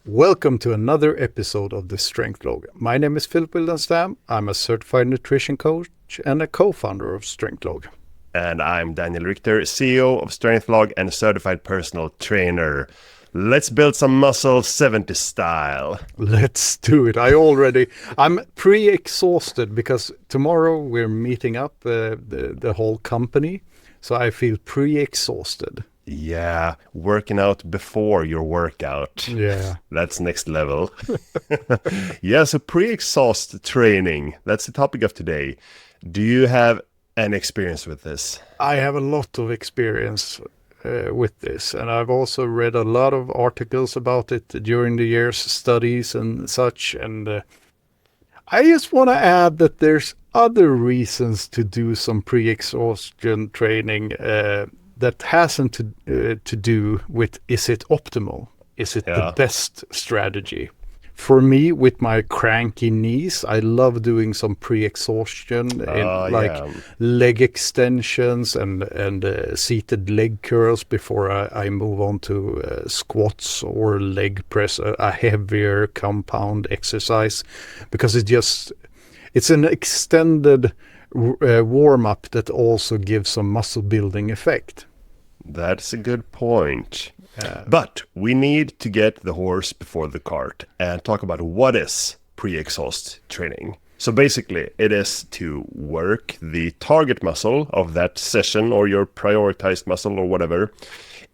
Welcome to another episode of the Strength Log. My name is Philip Wildenstam. I'm a certified nutrition coach and a co-founder of Strength Log. And I'm Daniel Richter, CEO of Strength Log and a certified personal trainer. Let's build some muscle 70s style. Let's do it. I'm pre-exhausted because tomorrow we're meeting up the whole company. So I feel pre-exhausted. Yeah, working out before your workout. Yeah. That's next level. Yeah, so pre-exhaust training. That's the topic of today. Do you have any experience with this? I have a lot of experience with this, and I've also read a lot of articles about it during the years, studies and such. And I just want to add that there's other reasons to do some pre-exhaustion training that hasn't to do with is it optimal? Is it the best strategy? For me, with my cranky knees, I love doing some pre-exhaustion leg extensions and seated leg curls before I move on to squats or leg press, a heavier compound exercise, because it's an extended warm-up that also gives some muscle building effect. That's a good point. But we need to get the horse before the cart and talk about what is pre-exhaust training. So basically, it is to work the target muscle of that session or your prioritized muscle or whatever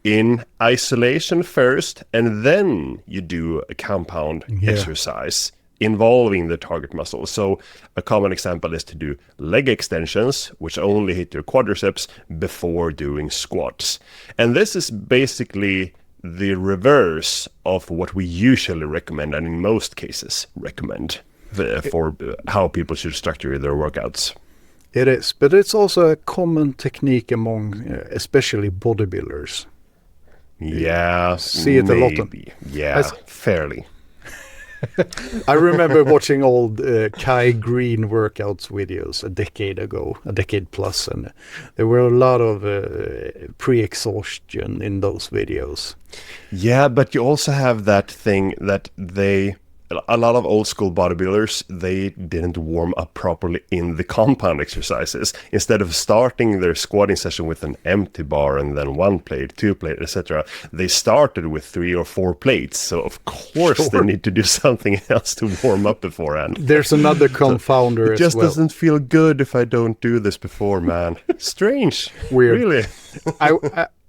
in isolation first, and then you do a compound exercise involving the target muscle. So a common example is to do leg extensions, which only hit your quadriceps before doing squats. And this is basically the reverse of what we usually recommend, and in most cases recommend for how people should structure their workouts. It is, but it's also a common technique among especially bodybuilders. Yeah, see it maybe. A lot. Fairly. I remember watching old Kai Green workouts videos a decade plus, and there were a lot of pre-exhaustion in those videos. Yeah, but you also have that thing that a lot of old school bodybuilders, they didn't warm up properly in the compound exercises. Instead of starting their squatting session with an empty bar and then 1 plate, 2 plate, etc., they started with 3 or 4 plates. So of course they need to do something else to warm up beforehand. There's another confounder it just as well. Doesn't feel good if I don't do this before, man. Strange. Weird. Really.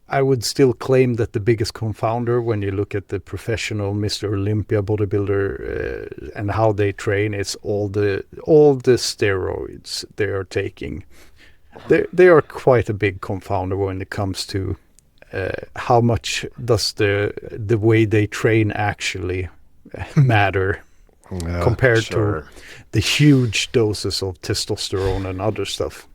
I would still claim that the biggest confounder, when you look at the professional Mr. Olympia bodybuilder and how they train, it's all the steroids they are taking. They are quite a big confounder when it comes to how much does the way they train actually matter compared to the huge doses of testosterone and other stuff.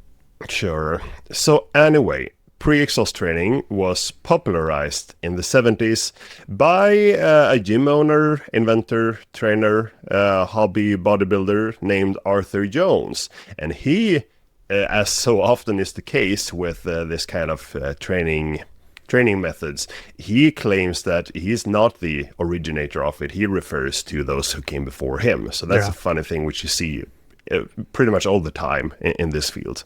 Sure. So anyway, pre-exhaust training was popularized in the 70s by a gym owner, inventor, trainer, hobby bodybuilder named Arthur Jones. And he, as so often is the case with this kind of training methods, he claims that he's not the originator of it. He refers to those who came before him. So that's a funny thing which you see pretty much all the time in this field.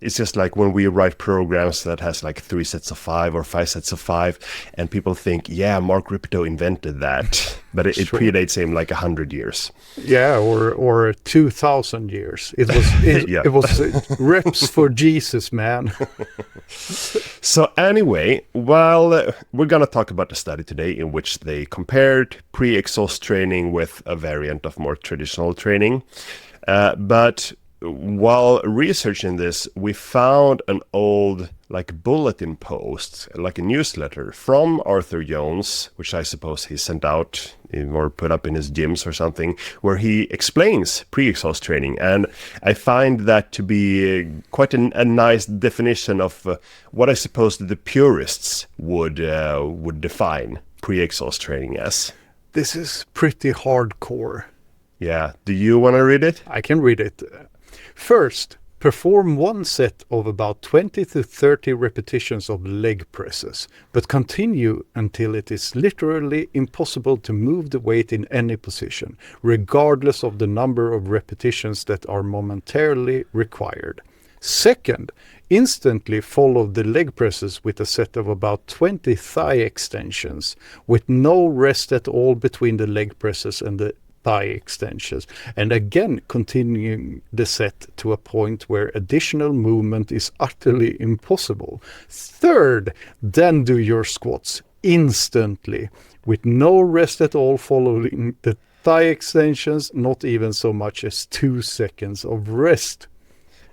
It's just like when we write programs that has like 3 sets of 5 or 5 sets of 5, and people think, Mark Ripito invented that, but it predates him like 100 years. Yeah, or 2,000 years. It was reps for Jesus, man. So anyway, we're going to talk about the study today in which they compared pre-exhaust training with a variant of more traditional training. But while researching this, we found an old bulletin post, like a newsletter from Arthur Jones, which I suppose he sent out or put up in his gyms or something, where he explains pre-exhaust training. And I find that to be quite a nice definition of what I suppose the purists would define pre-exhaust training as. This is pretty hardcore. Yeah. Do you want to read it? I can read it. First, Perform one set of about 20 to 30 repetitions of leg presses, but continue until it is literally impossible to move the weight in any position, regardless of the number of repetitions that are momentarily required. Second, instantly follow the leg presses with a set of about 20 thigh extensions, with no rest at all between the leg presses and the thigh extensions, and again continuing the set to a point where additional movement is utterly impossible. Third, then do your squats instantly with no rest at all following the thigh extensions, not even so much as 2 seconds of rest.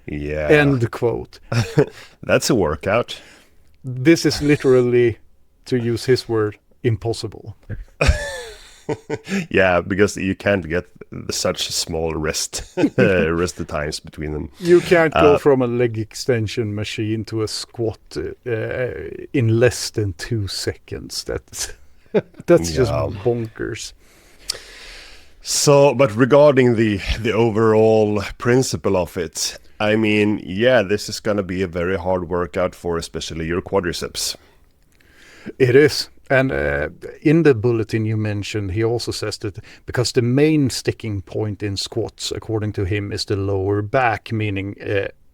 Yeah. End quote. That's a workout. This is literally, to use his word, impossible. Yeah, because you can't get such small rest times between them. You can't go from a leg extension machine to a squat in less than 2 seconds. That's just bonkers. So, but regarding the overall principle of it, I mean, yeah, this is going to be a very hard workout for especially your quadriceps. It is. And in the bulletin you mentioned, he also says that because the main sticking point in squats, according to him, is the lower back, meaning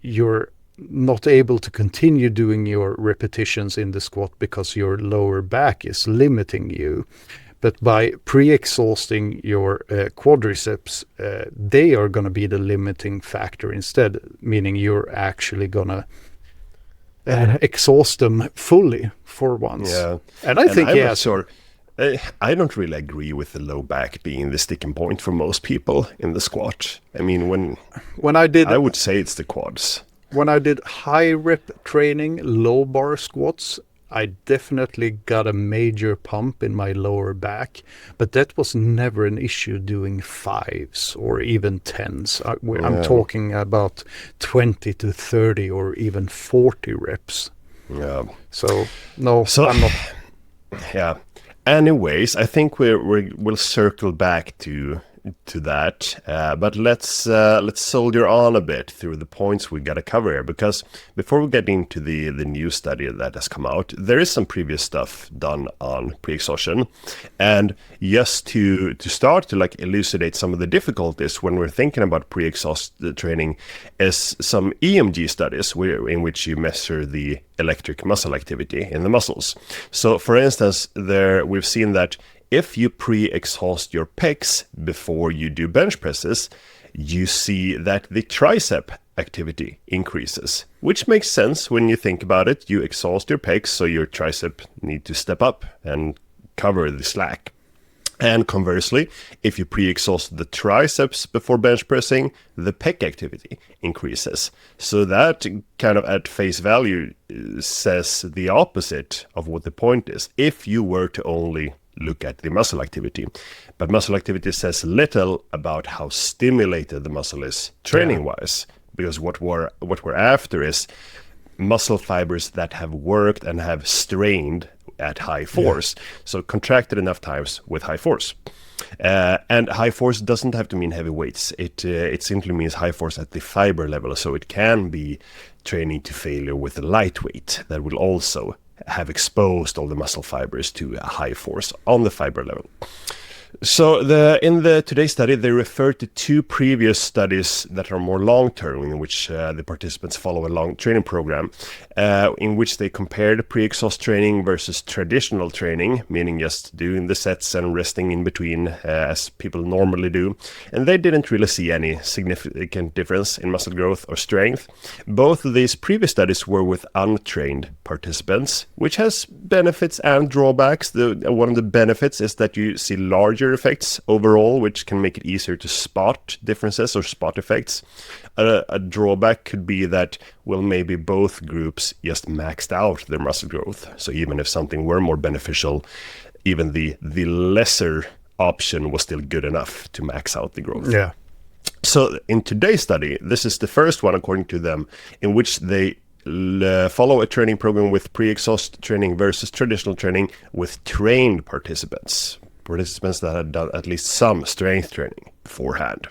you're not able to continue doing your repetitions in the squat because your lower back is limiting you. But by pre-exhausting your quadriceps, they are going to be the limiting factor instead, meaning you're actually going to exhaust them fully for once. Yeah. And I think, I'm yeah, not sure. I don't really agree with the low back being the sticking point for most people in the squat. I mean, I would say it's the quads. When I did high rep training, low bar squats, I definitely got a major pump in my lower back, but that was never an issue doing 5s or even 10s. I'm talking about 20 to 30 or even 40 reps. Yeah. So, no, I'm not. Yeah. Anyways, I think we'll circle back to that, but let's soldier on a bit through the points we got to cover here, because before we get into the new study that has come out, there is some previous stuff done on pre-exhaustion, and just to start to like elucidate some of the difficulties when we're thinking about pre-exhaust training is some EMG studies in which you measure the electric muscle activity in the muscles. So for instance, we've seen that if you pre-exhaust your pecs before you do bench presses, you see that the tricep activity increases, which makes sense when you think about it. You exhaust your pecs, so your tricep need to step up and cover the slack. And conversely, if you pre-exhaust the triceps before bench pressing, the pec activity increases. So that kind of at face value says the opposite of what the point is. If you were to only look at the muscle activity, but muscle activity says little about how stimulated the muscle is training wise, because what we're after is muscle fibers that have worked and have strained at high force, so contracted enough times with high force. And high force doesn't have to mean heavy weights. It simply means high force at the fiber level, so it can be training to failure with a lightweight that will also have exposed all the muscle fibers to a high force on the fiber level. So in the today's study, they refer to 2 previous studies that are more long-term, in which the participants follow a long training program, in which they compared pre-exhaust training versus traditional training, meaning just doing the sets and resting in between as people normally do. And they didn't really see any significant difference in muscle growth or strength. Both of these previous studies were with untrained participants, which has benefits and drawbacks. One of the benefits is that you see larger effects overall, which can make it easier to spot differences or spot effects. A drawback could be that, well, maybe both groups just maxed out their muscle growth. So even if something were more beneficial, even the lesser option was still good enough to max out the growth. Yeah. So in today's study, this is the first one, according to them, in which they follow a training program with pre-exhaust training versus traditional training with trained participants that had done at least some strength training beforehand.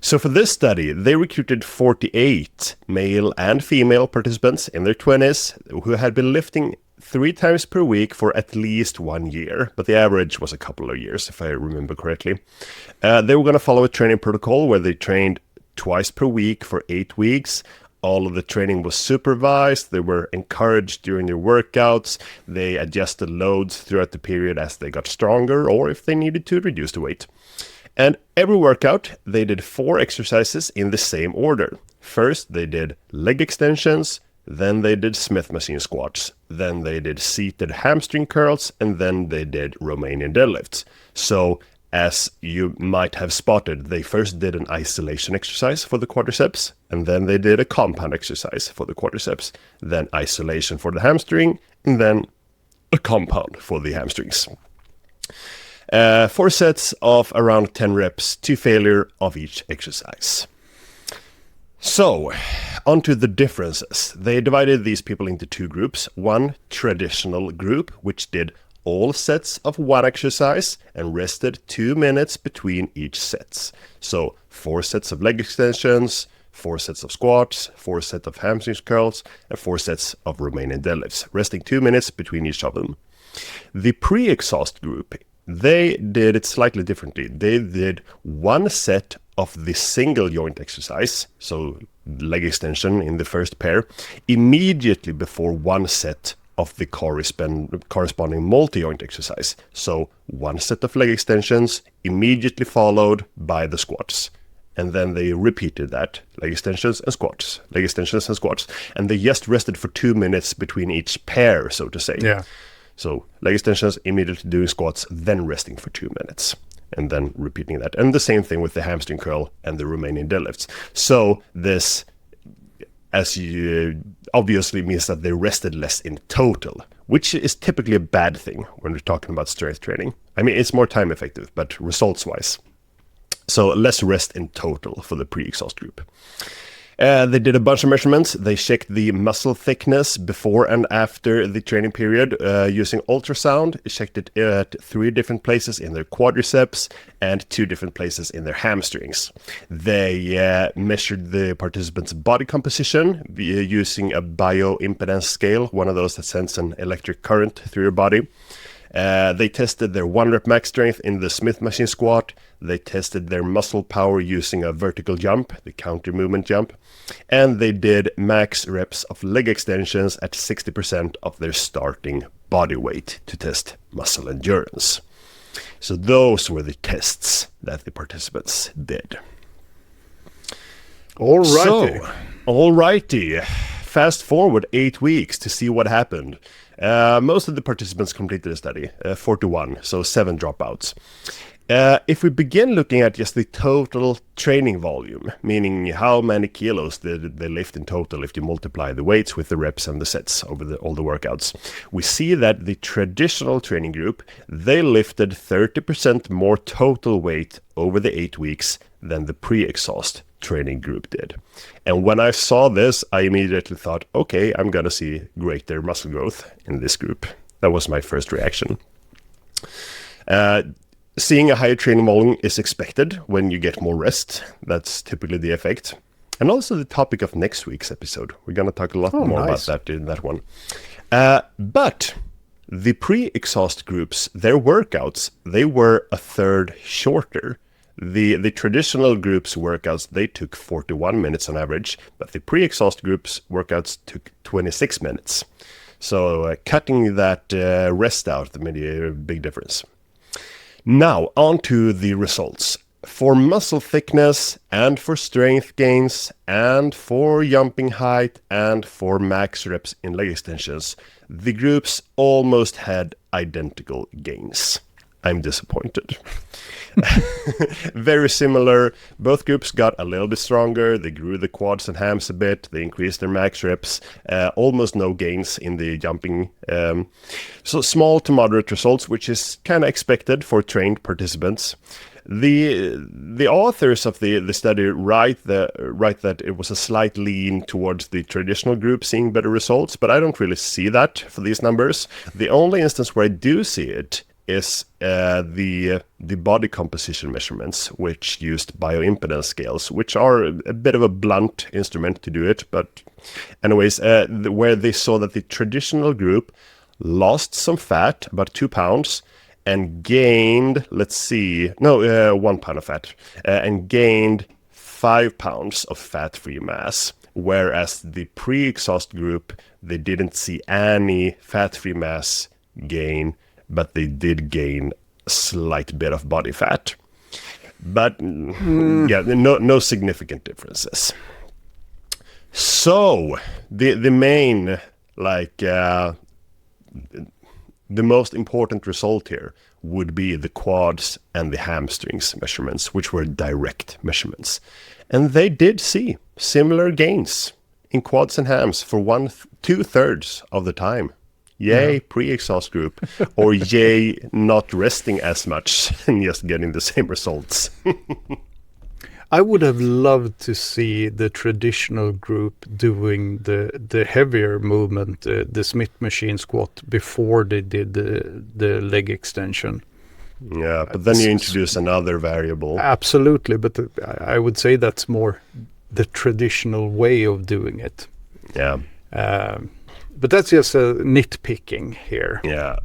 So for this study, they recruited 48 male and female participants in their 20s who had been lifting 3 times per week for at least 1 year, but the average was a couple of years, if I remember correctly. They were going to follow a training protocol where they trained twice per week for 8 weeks. All of the training was supervised. They were encouraged during their workouts. They adjusted loads throughout the period as they got stronger or if they needed to reduce the weight. And every workout, they did 4 exercises in the same order. First, they did leg extensions, then they did Smith machine squats, then they did seated hamstring curls, and then they did Romanian deadlifts. So, as you might have spotted, they first did an isolation exercise for the quadriceps, and then they did a compound exercise for the quadriceps, then isolation for the hamstring, and then a compound for the hamstrings. 4 sets of around 10 reps to failure of each exercise. So, onto the differences. They divided these people into 2 groups. One traditional group, which did all sets of 1 exercise and rested 2 minutes between each sets. So, 4 sets of leg extensions, 4 sets of squats, 4 sets of hamstring curls, and 4 sets of Romanian deadlifts, resting 2 minutes between each of them. The pre-exhaust group, they did it slightly differently. They did 1 set of the single joint exercise, so leg extension in the first pair, immediately before 1 set of the corresponding multi-joint exercise. So 1 set of leg extensions immediately followed by the squats. And then they repeated that, leg extensions and squats, leg extensions and squats. And they just rested for 2 minutes between each pair, so to say. Yeah. So leg extensions, immediately doing squats, then resting for 2 minutes, and then repeating that. And the same thing with the hamstring curl and the Romanian deadlifts. So this, as you obviously means that they rested less in total, which is typically a bad thing when we're talking about strength training. I mean, it's more time effective, but results-wise. So less rest in total for the pre-exhaust group. They did a bunch of measurements. They checked the muscle thickness before and after the training period using ultrasound. Checked it at 3 different places in their quadriceps and 2 different places in their hamstrings. They measured the participants' body composition using a bioimpedance scale, one of those that sends an electric current through your body. They tested their 1 rep max strength in the Smith machine squat. They tested their muscle power using a vertical jump, the counter movement jump. And they did max reps of leg extensions at 60% of their starting body weight to test muscle endurance. So those were the tests that the participants did. Alrighty. Fast forward 8 weeks to see what happened. Most of the participants completed the study, 41, so 7 dropouts. If we begin looking at just the total training volume, meaning how many kilos did they lift in total if you multiply the weights with the reps and the sets over all the workouts, we see that the traditional training group, they lifted 30% more total weight over the 8 weeks than the pre-exhaust training group did. And when I saw this, I immediately thought, okay, I'm gonna see greater muscle growth in this group. That was my first reaction. Seeing a higher training volume is expected when you get more rest. That's typically the effect. And also the topic of next week's episode. We're going to talk a lot more about that in that one. But the pre-exhaust groups, their workouts, they were a third shorter. The traditional groups workouts, they took 41 minutes on average, but the pre-exhaust groups workouts took 26 minutes. So cutting that rest out made a big difference. Now, on to the results. For muscle thickness, and for strength gains, and for jumping height, and for max reps in leg extensions, the groups almost had identical gains. I'm disappointed. Very similar. Both groups got a little bit stronger. They grew the quads and hams a bit. They increased their max reps. Almost no gains in the jumping. So small to moderate results, which is kind of expected for trained participants. The authors of the study write that it was a slight lean towards the traditional group seeing better results, but I don't really see that for these numbers. The only instance where I do see it is the body composition measurements, which used bioimpedance scales, which are a bit of a blunt instrument to do it. But anyways, where they saw that the traditional group lost some fat, about 2 pounds, and gained, 1 pound of fat, and gained 5 pounds of fat-free mass. Whereas the pre-exhaust group, they didn't see any fat-free mass gain, but they did gain a slight bit of body fat. But no significant differences. So the main, the most important result here would be the quads and the hamstrings measurements, which were direct measurements. And they did see similar gains in quads and hams for 2/3 of the time. Yay, pre-exhaust group, or yay, not resting as much and just getting the same results. I would have loved to see the traditional group doing the heavier movement, the Smith machine squat, before they did the leg extension. Yeah, but then you introduce another variable. Absolutely, but I would say that's more the traditional way of doing it. Yeah. But that's just a nitpicking here. Yeah.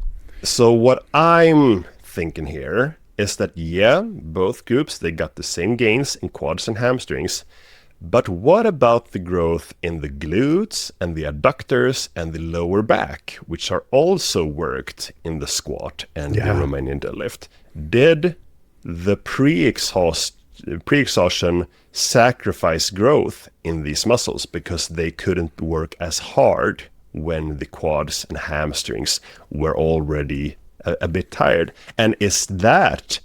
So what I'm thinking here is that, both groups, they got the same gains in quads and hamstrings. But what about the growth in the glutes and the adductors and the lower back, which are also worked in the squat and the Romanian deadlift? Did the pre-exhaustion sacrifice growth in these muscles because they couldn't work as hard when the quads and hamstrings were already a bit tired? And does that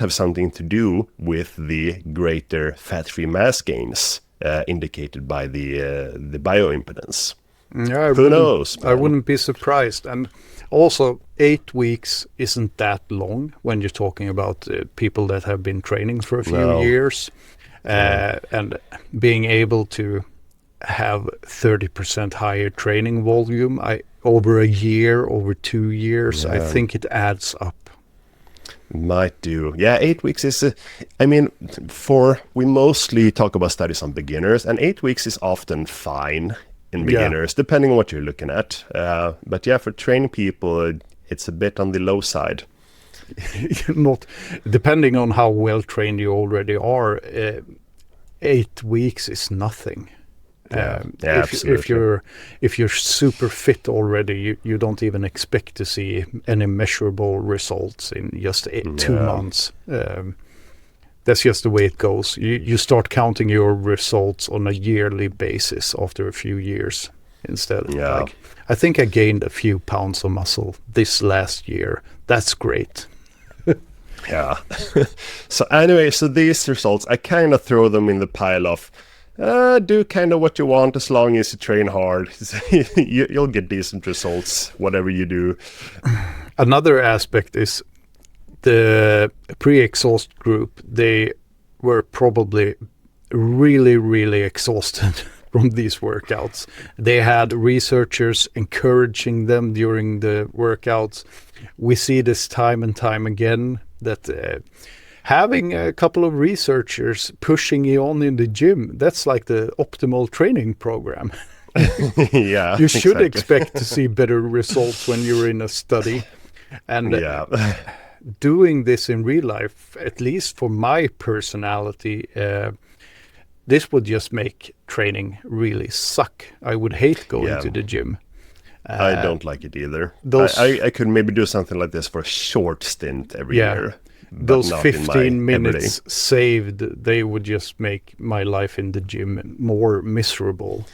have something to do with the greater fat-free mass gains indicated by the bioimpedance? Yeah, who knows? I wouldn't be surprised. And also, 8 weeks isn't that long when you're talking about people that have been training for a few years, and being able to have 30% higher training volume over a year, over 2 years. I think it adds up. Might do. Yeah, 8 weeks is, we mostly talk about studies on beginners, and 8 weeks is often fine in beginners, depending on what you're looking at. But for training people, it's a bit on the low side. Not depending on how well trained you already are. 8 weeks is nothing. If you're super fit already, you don't even expect to see any measurable results in just 2 months. That's just the way it goes. You start counting your results on a yearly basis after a few years instead. I think I gained a few pounds of muscle this last year. That's great. So anyway, these results, I kind of throw them in the pile of do kind of what you want as long as you train hard. You'll get decent results, whatever you do. Another aspect is the pre-exhaust group. They were probably really, really exhausted from these workouts. They had researchers encouraging them during the workouts. We see this time and time again, that having a couple of researchers pushing you on in the gym, that's like the optimal training program. You should expect to see better results when you're in a study. And doing this in real life, at least for my personality, this would just make training really suck. I would hate going to the gym. I don't like it either. I could maybe do something like this for a short stint every year. Those 15 minutes saved, they would just make my life in the gym more miserable.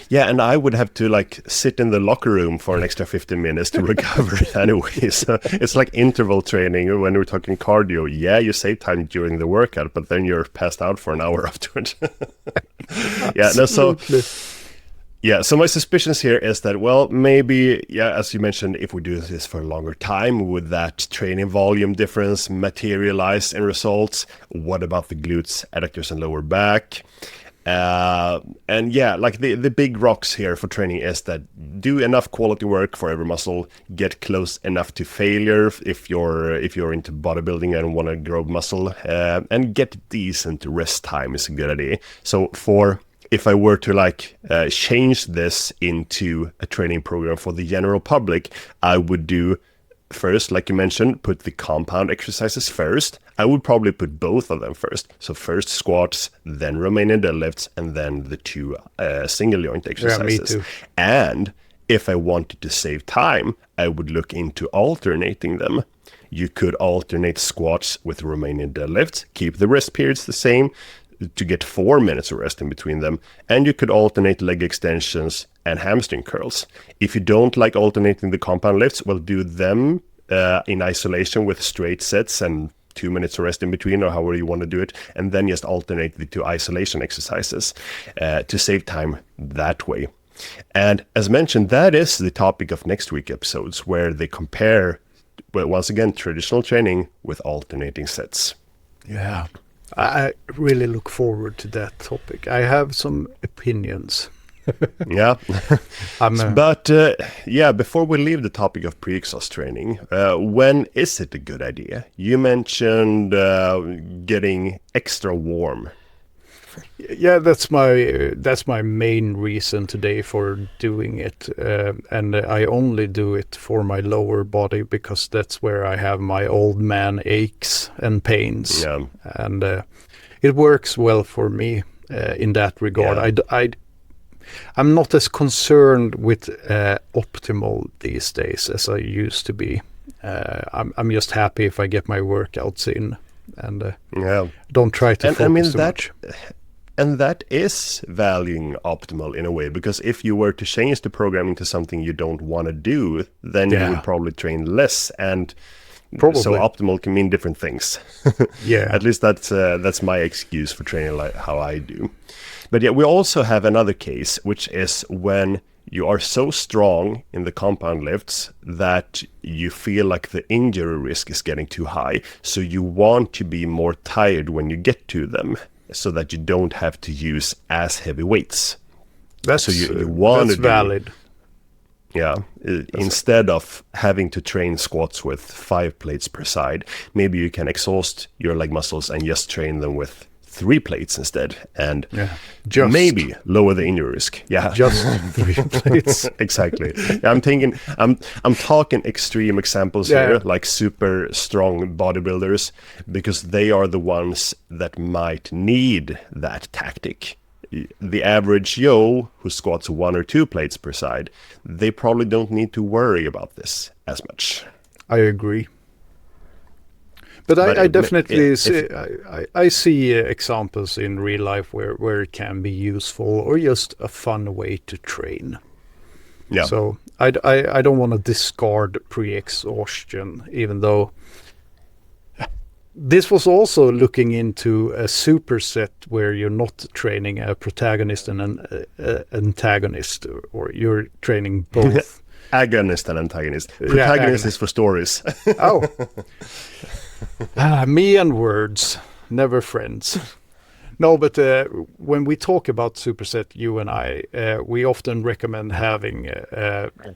Yeah, and I would have to sit in the locker room for an extra 15 minutes to recover anyway. So it's like interval training when we're talking cardio. Yeah, you save time during the workout, but then you're passed out for an hour afterwards. So my suspicions here is that, maybe, as you mentioned, if we do this for a longer time, would that training volume difference materialize in results? What about the glutes, adductors, and lower back? And yeah, like the big rocks here for training is that do enough quality work for every muscle, get close enough to failure if you're into bodybuilding and want to grow muscle, and get decent rest time is a good idea. So if I were to change this into a training program for the general public, I would do first, like you mentioned, put the compound exercises first. I would probably put both of them first. So first squats, then Romanian deadlifts, and then the two single joint exercises. Yeah, me too. And if I wanted to save time, I would look into alternating them. You could alternate squats with Romanian deadlifts, keep the rest periods the same to get 4 minutes of rest in between them. And you could alternate leg extensions and hamstring curls. If you don't like alternating the compound lifts, well, do them in isolation with straight sets and 2 minutes of rest in between, or however you want to do it, and then just alternate the two isolation exercises to save time that way. And as mentioned, that is the topic of next week's episodes, where they compare, well, once again, traditional training with alternating sets. Yeah, I really look forward to that topic. I have some opinions. Yeah. But before we leave the topic of pre-exhaust training, when is it a good idea? You mentioned getting extra warm. Yeah, that's my main reason today for doing it, and I only do it for my lower body because that's where I have my old man aches and pains. Yeah. And it works well for me in that regard. Yeah. I'm not as concerned with optimal these days as I used to be. I'm just happy if I get my workouts in, and don't try to focus too much. And that is valuing optimal in a way, because if you were to change the programming to something you don't want to do, then you would probably train less. And so optimal can mean different things. Yeah. At least that's my excuse for training like how I do. But yeah, we also have another case, which is when you are so strong in the compound lifts that you feel like the injury risk is getting too high. So you want to be more tired when you get to them, so that you don't have to use as heavy weights. That's valid. Yeah, instead of having to train squats with 5 plates per side, maybe you can exhaust your leg muscles and just train them with 3 plates instead, and maybe lower the injury risk. Yeah, just 3 plates. Exactly. I'm talking extreme examples here, like super strong bodybuilders, because they are the ones that might need that tactic. The average Joe who squats 1 or 2 plates per side, they probably don't need to worry about this as much. I agree. But I definitely I see examples in real life where it can be useful or just a fun way to train. Yeah. So I don't want to discard pre-exhaustion, even though this was also looking into a superset where you're not training a protagonist and an antagonist, or you're training both. Agonist and antagonist. Protagonist is for stories. Oh. Me and words, never friends. No, but when we talk about superset, you and I, we often recommend having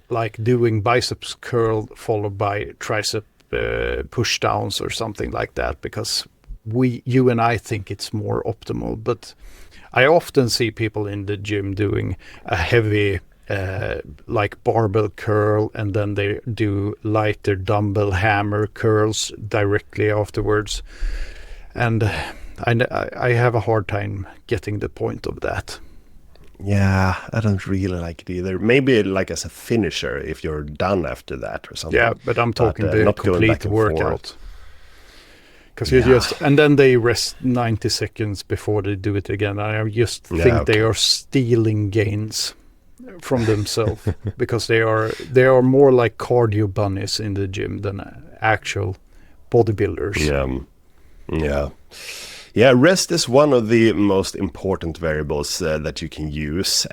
like doing biceps curl followed by tricep push downs or something like that, because you and I think it's more optimal. But I often see people in the gym doing a heavy like barbell curl, and then they do lighter dumbbell hammer curls directly afterwards, and I have a hard time getting the point of that. Yeah, I don't really like it either. Maybe like as a finisher if you're done after that or something. Yeah, but I'm talking the complete workout. Because you and then they rest 90 seconds before they do it again. I just think they are stealing gains from themselves because they are more like cardio bunnies in the gym than actual bodybuilders. Yeah, rest is one of the most important variables that you can use,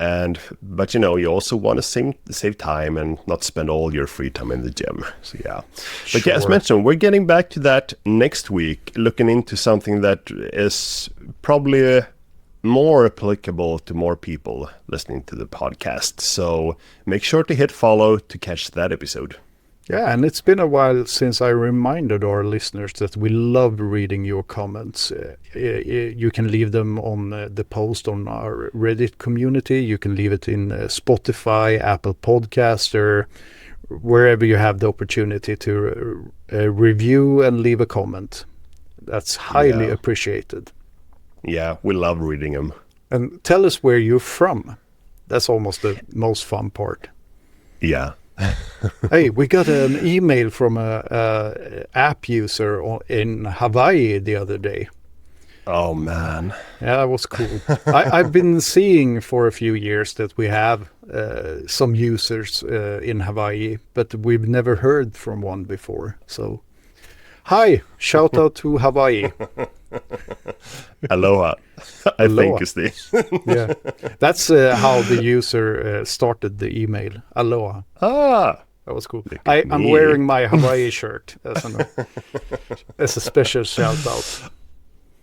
but you also want to save time and not spend all your free time in the gym. So but as mentioned, we're getting back to that next week, looking into something that is probably more applicable to more people listening to the podcast. So make sure to hit follow to catch that episode. Yeah, and it's been a while since I reminded our listeners that we love reading your comments. You can leave them on the post on our Reddit community. You can leave it in Spotify, Apple Podcast, or wherever you have the opportunity to review and leave a comment. That's highly appreciated. Yeah, we love reading them. And tell us where you're from. That's almost the most fun part. Yeah. Hey, we got an email from a app user in Hawaii the other day. Oh, man. Yeah, that was cool. I've been seeing for a few years that we have some users in Hawaii, but we've never heard from one before. So, hi, shout out to Hawaii. Aloha, I think is the... Yeah, that's how the user started the email. Aloha. Ah, that was cool. I'm wearing my Hawaii shirt as a special shout out.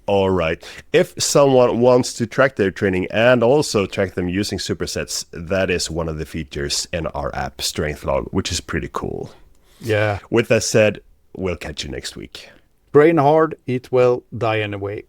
All right. If someone wants to track their training and also track them using supersets, that is one of the features in our app, Strength Log, which is pretty cool. Yeah. With that said, we'll catch you next week. Brain hard, eat well, die anyway.